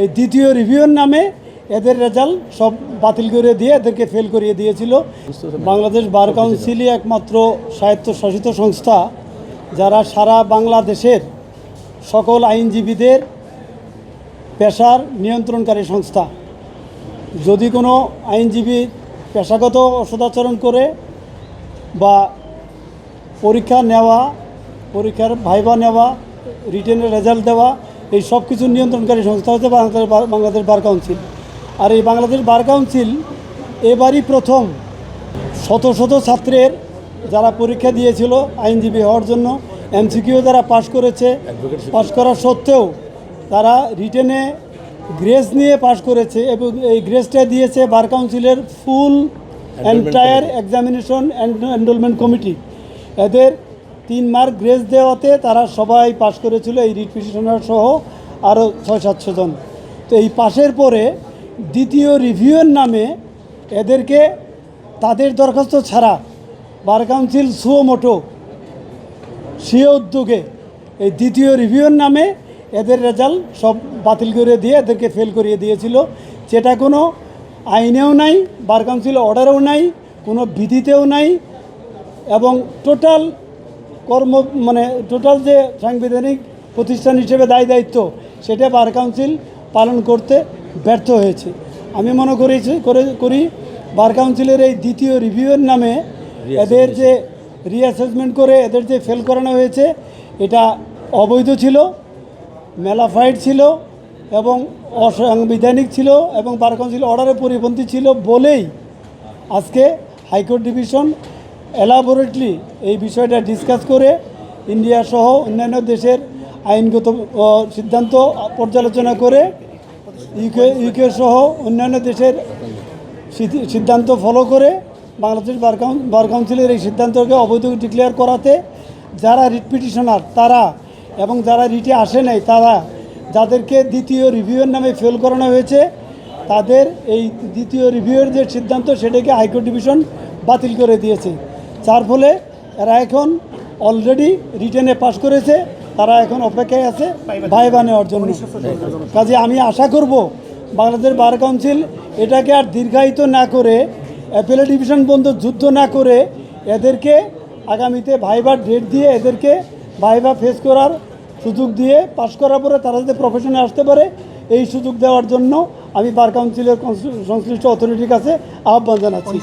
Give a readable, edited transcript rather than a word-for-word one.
এই দ্বিতীয় রিভিউর নামে এদের রেজাল্ট সব বাতিল করে দিয়ে এদেরকে ফেল করিয়ে দিয়েছিল। বাংলাদেশ বার কাউন্সিলই একমাত্র স্বায়ত্তশাসিত সংস্থা যারা সারা বাংলাদেশের সকল আইনজীবীদের পেশার নিয়ন্ত্রণকারী সংস্থা। যদি কোনো আইনজীবী পেশাগত অসদাচরণ করে বা পরীক্ষা নেওয়া, পরীক্ষার ভাইবা নেওয়া, রিটেনের রেজাল্ট দেওয়া, এই সব কিছু নিয়ন্ত্রণকারী সংস্থা হচ্ছে বাংলাদেশ বার কাউন্সিল। আর এই বাংলাদেশ বার কাউন্সিল এবারই প্রথম শত শত ছাত্রের যারা পরীক্ষা দিয়েছিল আইনজীবী হওয়ার জন্য, এমসিকিউ যারা পাশ করেছে, পাশ করা সত্ত্বেও তারা রিটেনে গ্রেস নিয়ে পাশ করেছে এবং এই গ্রেসটা দিয়েছে বার কাউন্সিলের ফুল এন্টায়ার এক্সামিনেশন এনরোলমেন্ট কমিটি। এদের 3 মার্ক গ্রেস দেওয়াতে তারা সবাই পাশ করেছিল, এই রিট পিটিশনার সহ আরও 600-700 জন। তো এই পাশের পরে দ্বিতীয় রিভিউয়ের নামে এদেরকে তাদের দরখাস্ত ছাড়া বার কাউন্সিল সুমোটো স্বীয় উদ্যোগে এই দ্বিতীয় রিভিউয়ের নামে এদের রেজাল্ট সব বাতিল করে দিয়ে এদেরকে ফেল করিয়ে দিয়েছিল, যেটা কোনো আইনেও নাই, বার কাউন্সিল অর্ডারেও নাই, কোনো বিধিতেও নাই এবং টোটাল টোটাল যে সাংবিধানিক প্রতিষ্ঠান হিসেবে দায়িত্ব সেটা বার কাউন্সিল পালন করতে ব্যর্থ হয়েছে। আমি মনে করি বার কাউন্সিলের এই দ্বিতীয় রিভিউয়ের নামে এদের যে রিঅ্যাসেসমেন্ট করে এদের যে ফেল করানো হয়েছে এটা অবৈধ ছিল, মেলাফাইড ছিল এবং অসাংবিধানিক ছিল এবং বার কাউন্সিল অর্ডারের পরিপন্থী ছিল বলেই আজকে হাইকোর্ট ডিভিশন এলাবোরেটলি এই বিষয়টা ডিসকাস করে ইন্ডিয়া সহ অন্যান্য দেশের আইনগত সিদ্ধান্ত পর্যালোচনা করে ইউকে সহ অন্যান্য দেশের সিদ্ধান্ত ফলো করে বাংলাদেশ বার কাউন্সিলের এই সিদ্ধান্তকে অবৈধ ডিক্লেয়ার করাতে যারা রিট পিটিশনার তারা এবং যারা রিটে আসে নাই তারা, যাদেরকে দ্বিতীয় রিভিউয়ের নামে ফেল করানো হয়েছে, তাদের এই দ্বিতীয় রিভিউয়ের যে সিদ্ধান্ত সেটাকে হাইকোর্ট ডিভিশন বাতিল করে দিয়েছে। যার ফলে এরা এখন অলরেডি রিটেনে পাশ করেছে, তারা এখন অপেক্ষায় আছে ভাইবা নেওয়ার জন্য। কাজে আমি আশা করব বাংলাদেশ বার কাউন্সিল এটাকে আর দীর্ঘায়িত না করে, অ্যাপেলেট ডিভিশন পর্যন্ত যুদ্ধ না করে এদেরকে আগামীতে ভাইবার ডেট দিয়ে এদেরকে ভাইবা ফেস করার সুযোগ দিয়ে পাশ করার পরে তারা যাতে প্রফেশনে আসতে পারে এই সুযোগ দেওয়ার জন্য আমি বার কাউন্সিলের সংশ্লিষ্ট অথরিটির কাছে আহ্বান জানাচ্ছি।